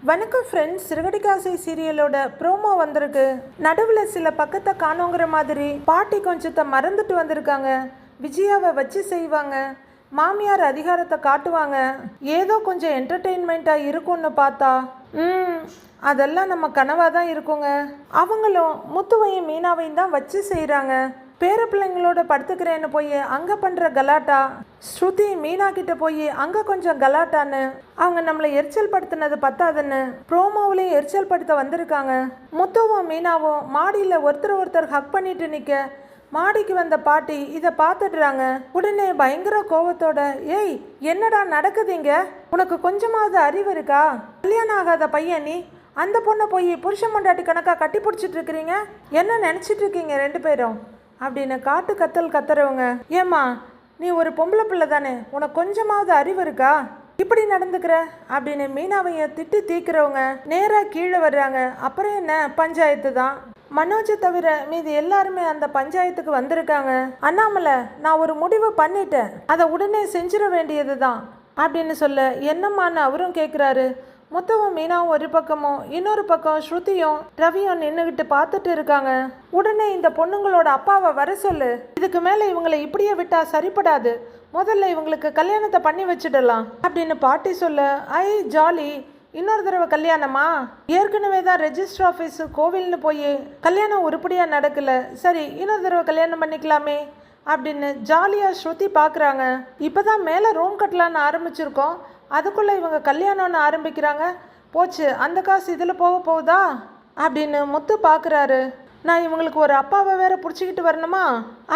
வணக்கம் friends, சிறுகடிக்காசை சீரியலோட promo வந்திருக்கு. நடுவில் சில பக்கத்தை காணோங்கிற மாதிரி பாட்டி கொஞ்சத்தை மறந்துட்டு வந்திருக்காங்க. விஜயாவை வச்சு செய்வாங்க, மாமியார் அதிகாரத்தை காட்டுவாங்க, ஏதோ கொஞ்சம் என்டர்டெயின்மெண்ட்டாக இருக்கும்னு பார்த்தா அதெல்லாம் நம்ம கனவாக தான் இருக்குங்க. அவங்களும் முத்துவையும் மீனாவையும் தான் வச்சு செய்கிறாங்க. பேர பிள்ளைங்களோட படுத்துக்கிறேன்னு போய் அங்கே பண்ணுற கலாட்டா, ஸ்ருதி மீனா கிட்ட போய் அங்கே கொஞ்சம் கலாட்டான்னு அவங்க நம்மளை எரிச்சல் படுத்தினது பத்தாதுன்னு ப்ரோமோவிலையும் எரிச்சல் படுத்த வந்திருக்காங்க. முத்துவும் மீனாவும் மாடியில் ஒருத்தர் ஹக் பண்ணிட்டு நிற்க மாடிக்கு வந்த பாட்டி இதை பார்த்துடுறாங்க. உடனே பயங்கர கோவத்தோட, ஏய் என்னடா நடக்குதுங்க, உனக்கு கொஞ்சமாவது அறிவு இருக்கா? கல்யாணம் ஆகாத பையன் நீ, அந்த பொண்ணை போய் புருஷன் பொண்டாட்டி கணக்காக கட்டி பிடிச்சிட்டு இருக்கிறீங்க, என்ன நினச்சிட்டு இருக்கீங்க ரெண்டு பேரும் அப்படின்னு காட்டு கத்தல் கத்துறவங்க. ஏம்மா நீ ஒரு பொம்பளை பிள்ளை தானே, உனக்கு கொஞ்சமாவது அறிவு இருக்கா, இப்படி நடந்துக்கிற அப்படின்னு மீனாவைய திட்டி தீக்கிறவங்க நேராக கீழே வர்றாங்க. அப்புறம் என்ன, பஞ்சாயத்து தான். மனோஜை தவிர மீது எல்லாருமே அந்த பஞ்சாயத்துக்கு வந்திருக்காங்க. அண்ணாமலை, நான் ஒரு முடிவு பண்ணிட்டேன், அதை உடனே செஞ்சிட வேண்டியது தான் அப்படின்னு சொல்ல, என்னம்மான்னு அவரும் கேட்குறாரு. முத்துவும் மீனாவும் ஒரு பக்கமும் இன்னொரு பக்கம் ஸ்ருதியும் ரவியும் நின்றுகிட்டு பார்த்துட்டு இருக்காங்க. உடனே இந்த பொண்ணுங்களோட அப்பாவை வர சொல்லு, இதுக்கு மேலே இவங்களை இப்படியே விட்டா சரிப்படாது, முதல்ல இவங்களுக்கு கல்யாணத்தை பண்ணி வச்சிடலாம் அப்படின்னு பாட்டி சொல்ல, ஐ ஜாலி, இன்னொரு தடவை கல்யாணமா? ஏற்கனவே தான் ரெஜிஸ்டர் ஆஃபீஸு கோவில்னு போய் கல்யாணம் உருப்படியாக நடக்கல, சரி இன்னொரு தடவை கல்யாணம் பண்ணிக்கலாமே அப்படின்னு ஜாலியாக ஸ்ருதி பார்க்குறாங்க. இப்போ தான் மேலே ரூம் கட்டலான்னு ஆரம்பிச்சிருக்கோம், அதுக்குள்ளே இவங்க கல்யாணம்னு ஆரம்பிக்கிறாங்க, போச்சு அந்த காசு இதில் போக போகுதா அப்படின்னு முத்து பார்க்குறாரு. நான் இவங்களுக்கு ஒரு அப்பாவை வேற பிடிச்சிக்கிட்டு வரணுமா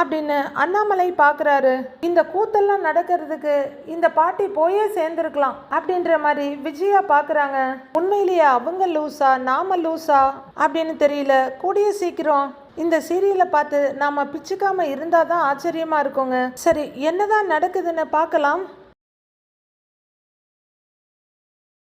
அப்படின்னு அண்ணாமலை பார்க்குறாரு. இந்த கூத்தெல்லாம் நடக்கிறதுக்கு இந்த பாட்டி போயே சேர்ந்துருக்கலாம் அப்படின்ற மாதிரி விஜயா பார்க்குறாங்க. உண்மையிலேயே அவங்க லூஸா நாம லூஸா அப்படின்னு தெரியல. கூடிய சீக்கிரம் இந்த சீரியலை பார்த்து நாம் பிச்சுக்காமல் இருந்தால் தான் ஆச்சரியமாக இருக்குங்க. சரி, என்னதான் நடக்குதுன்னு பார்க்கலாம்.